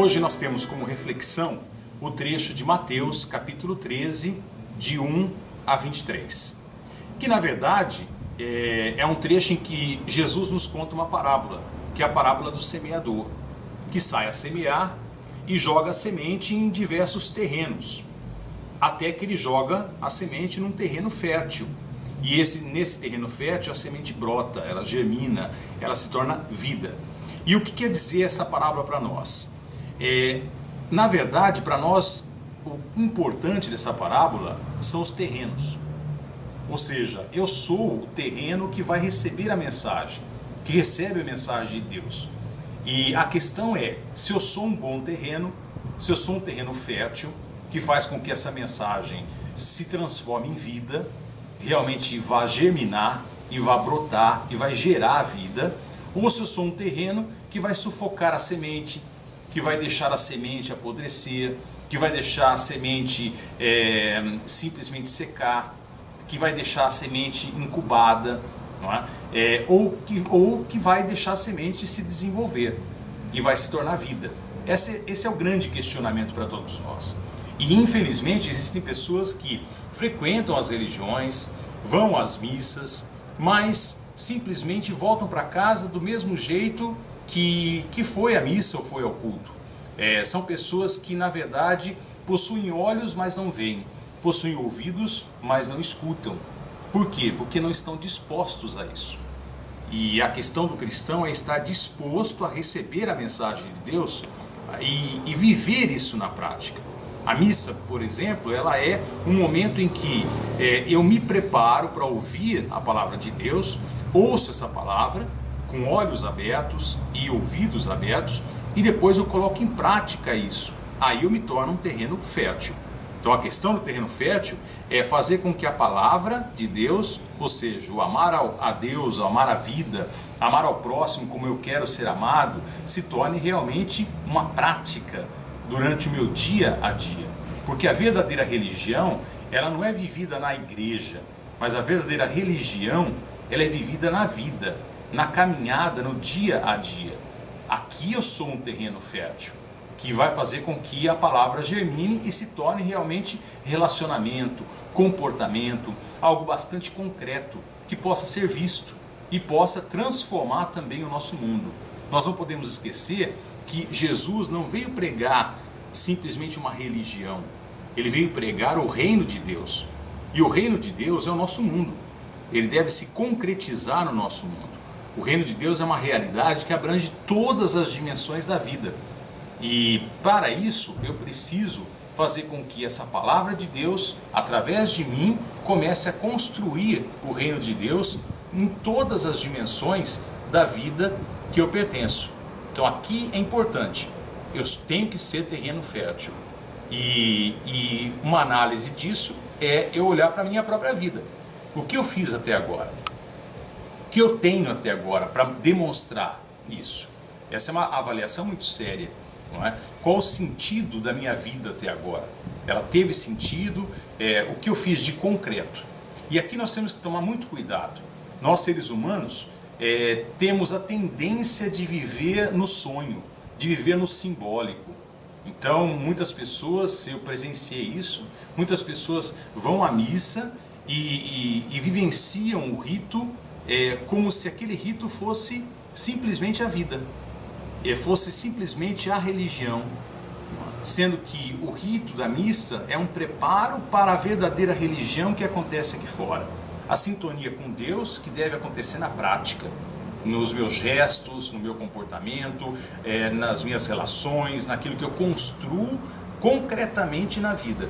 Hoje nós temos como reflexão o trecho de Mateus, capítulo 13, de 1 a 23. Que na verdade é um trecho em que Jesus nos conta uma parábola, que é a parábola do semeador, que sai a semear e joga a semente em diversos terrenos, até que ele joga a semente num terreno fértil. E nesse terreno fértil a semente brota, ela germina, ela se torna vida. E o que quer dizer essa parábola para nós? Na verdade, para nós, o importante dessa parábola são os terrenos. Ou seja, eu sou o terreno que vai receber a mensagem, que recebe a mensagem de Deus. E a questão é, se eu sou um bom terreno, se eu sou um terreno fértil, que faz com que essa mensagem se transforme em vida, realmente vá germinar e vá brotar e vai gerar a vida, ou se eu sou um terreno que vai sufocar a semente, que vai deixar a semente apodrecer, que vai deixar a semente simplesmente secar, que vai deixar a semente incubada, não é? Ou que vai deixar a semente se desenvolver e vai se tornar vida. Esse é o grande questionamento para todos nós. E infelizmente existem pessoas que frequentam as religiões, vão às missas, mas simplesmente voltam para casa do mesmo jeito que foi à missa ou foi ao culto. São pessoas que na verdade possuem olhos, mas não veem, possuem ouvidos, mas não escutam. Por quê? Porque não estão dispostos a isso. E a questão do cristão é estar disposto a receber a mensagem de Deus e viver isso na prática. A missa, por exemplo, ela é um momento em que eu me preparo para ouvir a palavra de Deus, ouço essa palavra com olhos abertos e ouvidos abertos e depois eu coloco em prática isso. Aí eu me torno um terreno fértil. Então a questão do terreno fértil é fazer com que a palavra de Deus, ou seja, o amar a Deus, o amar a vida, amar ao próximo como eu quero ser amado, se torne realmente uma prática durante o meu dia a dia. Porque a verdadeira religião, ela não é vivida na igreja, mas a verdadeira religião, ela é vivida na vida, na caminhada, no dia a dia. Aqui eu sou um terreno fértil, que vai fazer com que a palavra germine e se torne realmente relacionamento, comportamento, algo bastante concreto, que possa ser visto e possa transformar também o nosso mundo. Nós não podemos esquecer que Jesus não veio pregar simplesmente uma religião, ele veio pregar o reino de Deus. E o reino de Deus é o nosso mundo, ele deve se concretizar no nosso mundo. O reino de Deus é uma realidade que abrange todas as dimensões da vida. E para isso eu preciso fazer com que essa palavra de Deus, através de mim, comece a construir o reino de Deus em todas as dimensões da vida que eu pertenço. Então aqui é importante, eu tenho que ser terreno fértil. E uma análise disso é eu olhar para a minha própria vida. O que eu fiz até agora? O que eu tenho até agora para demonstrar isso? Essa é uma avaliação muito séria, não é? Qual o sentido da minha vida até agora? Ela teve sentido? O que eu fiz de concreto? E aqui nós temos que tomar muito cuidado. Nós, seres humanos, temos a tendência de viver no sonho, de viver no simbólico. Então, muitas pessoas, eu presenciei isso, muitas pessoas vão à missa e vivenciam o rito como se aquele rito fosse simplesmente a vida, fosse simplesmente a religião, sendo que o rito da missa é um preparo para a verdadeira religião que acontece aqui fora. A sintonia com Deus que deve acontecer na prática, nos meus gestos, no meu comportamento, nas minhas relações, naquilo que eu construo concretamente na vida.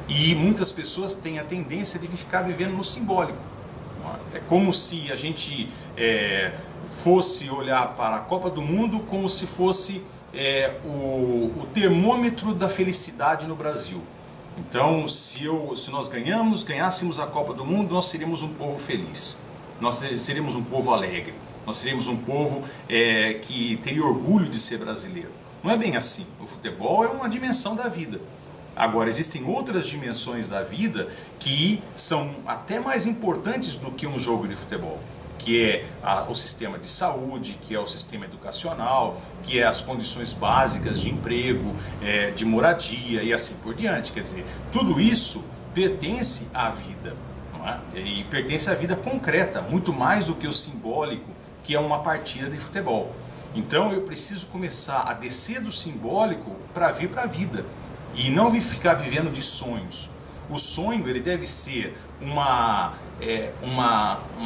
E muitas pessoas têm a tendência de ficar vivendo no simbólico. É como se a gente fosse olhar para a Copa do Mundo como se fosse o termômetro da felicidade no Brasil. Então, se nós ganhássemos a Copa do Mundo, nós seríamos um povo feliz, nós seríamos um povo alegre, nós seríamos um povo que teria orgulho de ser brasileiro. Não é bem assim. O futebol é uma dimensão da vida. Agora, existem outras dimensões da vida que são até mais importantes do que um jogo de futebol. que é o sistema de saúde, que é o sistema educacional, que é as condições básicas de emprego, de moradia e assim por diante. Quer dizer, tudo isso pertence à vida, não é? E pertence à vida concreta, muito mais do que o simbólico, que é uma partida de futebol. Então eu preciso começar a descer do simbólico para vir para a vida e não ficar vivendo de sonhos. O sonho ele deve ser uma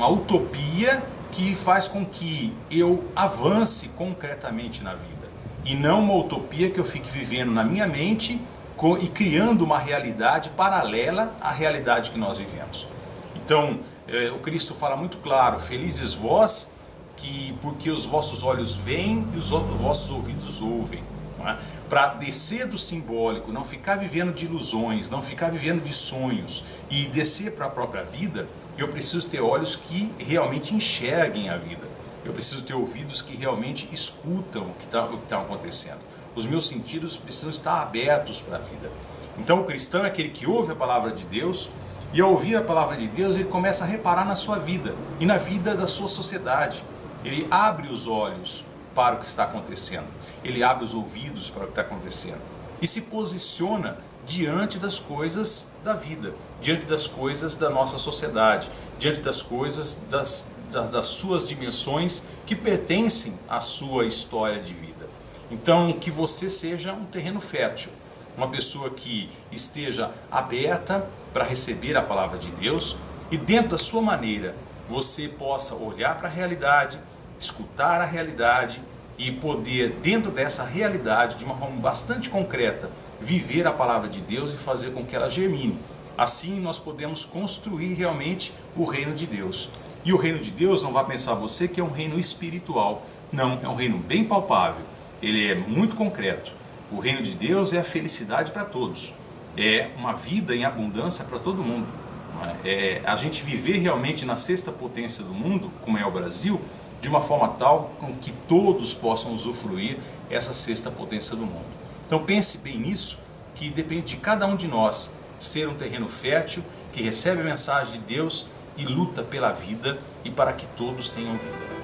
utopia que faz com que eu avance concretamente na vida e não uma utopia que eu fique vivendo na minha mente e criando uma realidade paralela à realidade que nós vivemos. Então o Cristo fala muito claro: felizes vós, porque os vossos olhos veem e os vossos ouvidos ouvem. Não é? Para descer do simbólico, não ficar vivendo de ilusões, não ficar vivendo de sonhos e descer para a própria vida, eu preciso ter olhos que realmente enxerguem a vida. Eu preciso ter ouvidos que realmente escutam o que está acontecendo. Os meus sentidos precisam estar abertos para a vida. Então o cristão é aquele que ouve a palavra de Deus, e ao ouvir a palavra de Deus ele começa a reparar na sua vida e na vida da sua sociedade. Ele abre os olhos para o que está acontecendo. Ele abre os ouvidos para o que está acontecendo. E se posiciona diante das coisas da vida, diante das coisas da nossa sociedade, diante das coisas das suas dimensões que pertencem à sua história de vida. Então, que você seja um terreno fértil, uma pessoa que esteja aberta para receber a palavra de Deus e dentro da sua maneira você possa olhar para a realidade, escutar a realidade e poder, dentro dessa realidade, de uma forma bastante concreta, viver a palavra de Deus e fazer com que ela germine. Assim nós podemos construir realmente o reino de Deus. E o reino de Deus, não vá pensar você que é um reino espiritual. Não, é um reino bem palpável. Ele é muito concreto. O reino de Deus é a felicidade para todos. É uma vida em abundância para todo mundo. A gente viver realmente na sexta potência do mundo, como é o Brasil, de uma forma tal com que todos possam usufruir essa sexta potência do mundo. Então pense bem nisso, que depende de cada um de nós ser um terreno fértil, que recebe a mensagem de Deus e luta pela vida e para que todos tenham vida.